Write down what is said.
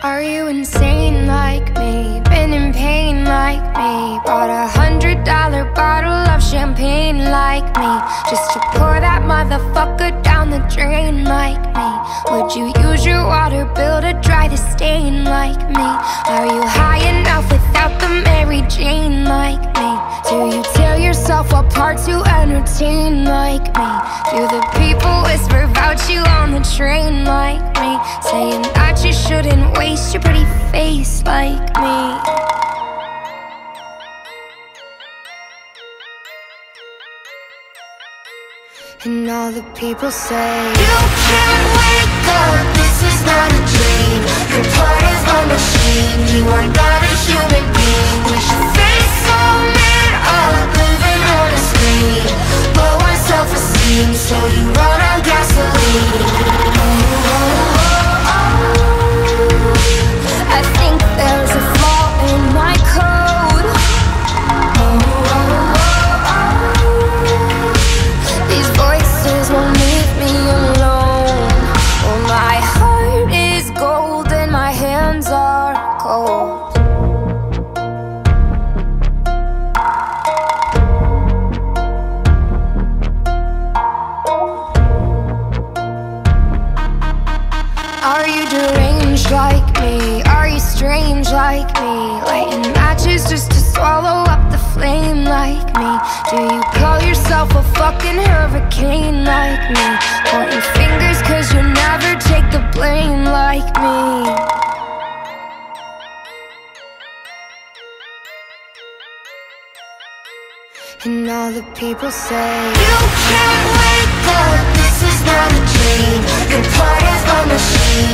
Are you insane like me? Been in pain like me? Bought $100 bottle of champagne like me, just to pour that motherfucker down the drain like me? Would you use your water bill to dry the stain like me? Are you high enough without the Mary Jane like me? Do you tear yourself apart to entertain like me? Do the people whisper about you on the train like me, saying that you shouldn't waste your pretty face like me? And all the people say, you can't wake up, this is not a dream. Your part is a machine, you are not a human being. Wish your face so made up, living on a screen. Low on self-esteem, so you run on gasoline. I think there's a flaw in my code. These voices won't leave me alone. Oh, my heart is gold and my hands are cold. Are you deranged like me? Are you strange like me? Lighting matches just to swallow up the flame like me? Do you call yourself a fucking hurricane like me? Pointing fingers cause you never take the blame like me. And all the people say, you can't wake up, this is not a dream. Your part is a machine,